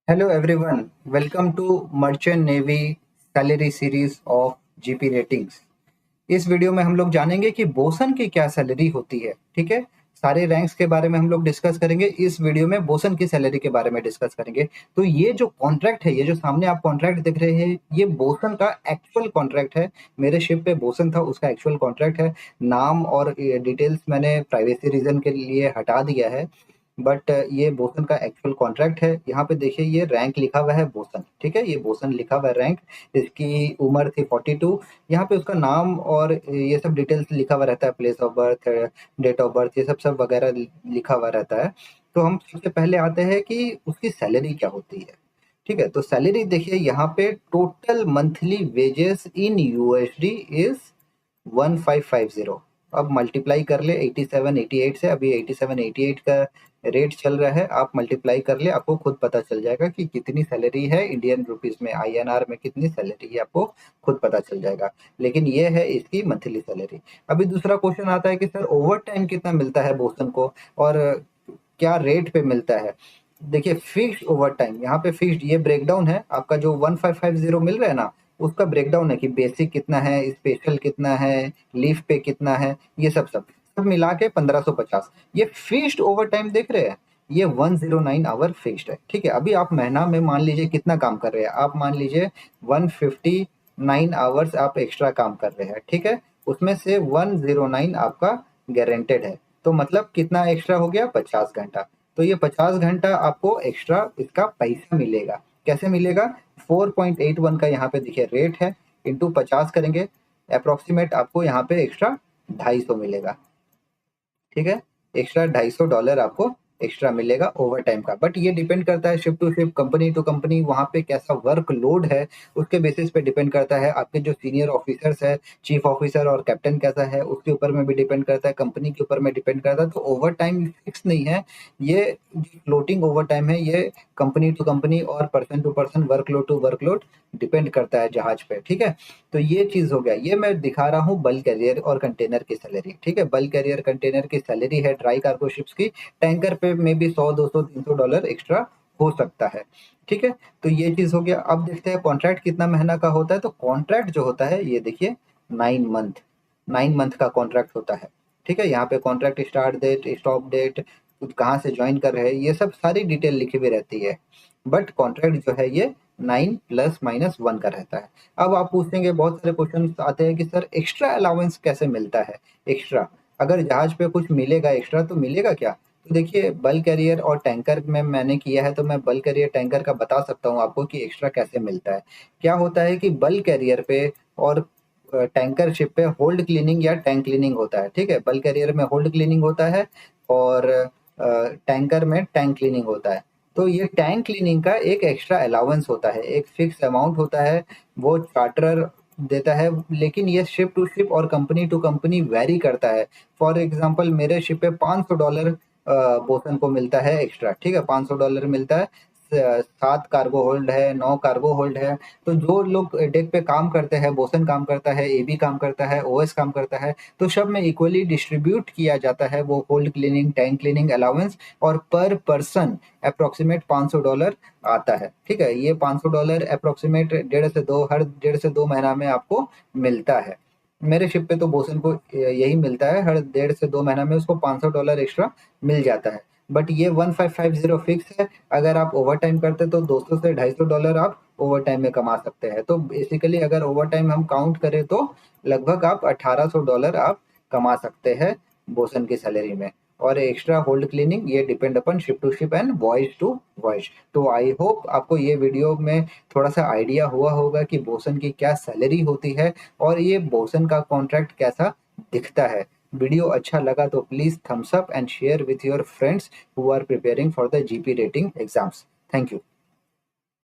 Hello everyone, welcome to Merchant Navy Salary Series of GP Ratings। इस video में हम लोग जानेंगे कि बोसन की क्या सैलरी होती है। ठीक है, सारे रैंक्स के बारे में हम लोग डिस्कस करेंगे। इस वीडियो में बोसन की सैलरी के बारे में डिस्कस करेंगे। तो ये जो कॉन्ट्रैक्ट है, ये जो सामने आप कॉन्ट्रैक्ट देख रहे हैं, ये बोसन का एक्चुअल कॉन्ट्रैक्ट है। मेरे शिप पे बोसन था, उसका एक्चुअल कॉन्ट्रैक्ट है। नाम और डिटेल्स मैंने प्राइवेसी रीजन के लिए हटा दिया है, बट ये बोसन का एक्चुअल कॉन्ट्रैक्ट है। यहाँ पे देखिए, ये रैंक लिखा हुआ है बोसन। ठीक है, ये बोसन लिखा हुआ है रैंक। इसकी उम्र थी 42। यहाँ पे उसका नाम और ये सब डिटेल्स लिखा हुआ रहता है, place of birth, date of birth, ये सब सब वगैरह लिखा हुआ रहता है। तो हम सबसे पहले आते हैं कि उसकी सैलरी क्या होती है। ठीक है, तो सैलरी देखिए, यहाँ पे total monthly wages in USD is 1550। अब मल्टीप्लाई कर ले 8788 से। अभी 8788 का रेट चल रहा है, आप मल्टीप्लाई कर ले, आपको खुद पता चल जाएगा कि कितनी सैलरी है इंडियन रुपीस में, आईएनआर में कितनी सैलरी है, आपको खुद पता चल जाएगा। लेकिन ये है इसकी मंथली सैलरी। अभी दूसरा क्वेश्चन आता है कि सर ओवर टाइम कितना मिलता है बोस्टन को और क्या रेट पे मिलता है। देखिए, फिक्स्ड ओवर टाइम, यहाँ पे फिक्स्ड, ये ब्रेकडाउन है आपका जो 1550 मिल रहा है ना, उसका ब्रेकडाउन है कि बेसिक कितना है, स्पेशल कितना है, लीव पे कितना है, ये सब सब सब मिला के 1550। ये फिक्स्ड ओवर टाइम देख रहे हैं, ये 109 आवर फिक्स्ड है। ठीक है, अभी आप महीना में मान लीजिए कितना काम कर रहे हैं, आप मान लीजिए 159 आवर्स आप एक्स्ट्रा काम कर रहे हैं। ठीक है, उसमें से 109 आपका गारंटेड है। तो मतलब कितना एक्स्ट्रा हो गया, 50 घंटा। तो ये 50 घंटा आपको एक्स्ट्रा इसका पैसा मिलेगा। कैसे मिलेगा, 4.81 का यहाँ पे देखिए रेट है, इंटू 50 करेंगे, अप्रोक्सीमेट आपको यहाँ पे एक्स्ट्रा 250 मिलेगा। ठीक है, एक्स्ट्रा $250 आपको एक्स्ट्रा मिलेगा ओवर टाइम का। बट ये डिपेंड करता है ship to ship, company to company, वहाँ पे कैसा वर्क लोड है उसके बेसिस पे डिपेंड करता है। आपके जो सीनियर ऑफिसर्स है, चीफ ऑफिसर और कैप्टन कैसा है, उसके ऊपर में भी डिपेंड करता है, कंपनी के ऊपर में डिपेंड करता है। तो ओवर टाइम फिक्स नहीं है, ये फ्लोटिंग ओवर टाइम है। ये कंपनी टू कंपनी और person to person, workload to workload depend करता है जहाज पे। ठीक है, तो ये चीज हो गया। ये मैं दिखा रहा हूँ बल्क कैरियर और कंटेनर की सैलरी। ठीक है, बल्क कैरियर कंटेनर की सैलरी है ड्राई कार्गो शिप्स की। टैंकर पे में भी 100 200 $300 एक्स्ट्रा हो सकता है। ठीक है, तो ये चीज हो गया। अब देखते हैं कॉन्ट्रैक्ट कितना महीना का होता है। तो कॉन्ट्रैक्ट जो होता है, ये देखिए, 9 मंथ, 9 मंथ का कॉन्ट्रैक्ट होता है। ठीक है, यहाँ पे contract start date, stop date, कहाँ से ज्वाइन कर रहे हैं, ये सब सारी डिटेल लिखी हुई रहती है। बट कॉन्ट्रैक्ट जो है ये 9 + -1 का रहता है। अब आप पूछेंगे, बहुत सारे क्वेश्चन आते हैं कि सर एक्स्ट्रा अलाउंस कैसे मिलता है। एक्स्ट्रा, अगर जहाज पे कुछ मिलेगा एक्स्ट्रा तो मिलेगा क्या। तो देखिए, बल्क कैरियर और टैंकर में मैंने किया है, तो मैं बल्क कैरियर टैंकर का बता सकता हूँ आपको कि एक्स्ट्रा कैसे मिलता है। क्या होता है कि बल्क कैरियर पे और टैंकर शिप पे होल्ड क्लीनिंग या टैंक क्लीनिंग होता है। ठीक है, बल्क कैरियर में होल्ड क्लीनिंग होता है और टैंकर में टैंक क्लीनिंग होता है। तो ये टैंक क्लीनिंग का एक एक्स्ट्रा अलाउंस होता है, एक फिक्स अमाउंट होता है, वो चार्टरर देता है। लेकिन ये शिप टू शिप और कंपनी टू कंपनी वेरी करता है। फॉर एग्जांपल, मेरे शिप पे $500 बोसन को मिलता है एक्स्ट्रा। ठीक है, $500 मिलता है। 7 कार्गो होल्ड है, 9 कार्गो होल्ड है। तो जो लोग डेक पे काम करते हैं, बोसन काम करता है, एबी काम करता है, ओएस काम करता है, तो सब में इक्वली डिस्ट्रीब्यूट किया जाता है वो hold cleaning, tank cleaning allowance. और पर पर्सन अप्रोक्सीमेट $500 आता है। ठीक है, ये $500 अप्रोक्सीमेट 1.5 से 2, हर 1.5 से 2 महीना में आपको मिलता है। मेरे शिप पे तो बोसन को यही मिलता है, हर 1.5 से 2 महीना में उसको $500 एक्स्ट्रा मिल जाता है। बट ये 1550 फिक्स है। अगर आप ओवर टाइम करते तो 200 से $250 आप ओवर टाइम में कमा सकते हैं। तो बेसिकली अगर ओवर टाइम हम काउंट करें तो लगभग आप $1800 आप कमा सकते हैं बोसन की सैलरी में। और एक्स्ट्रा होल्ड क्लीनिंग ये डिपेंड अपन ship to ship and voice to voice. तो आई होप आपको ये वीडियो में थोड़ा सा आइडिया हुआ होगा कि बोसन की क्या सैलरी होती है और ये बोसन का कॉन्ट्रैक्ट कैसा दिखता है। वीडियो अच्छा लगा तो please thumbs up and share with your friends who are preparing for the GP rating exams. Thank you.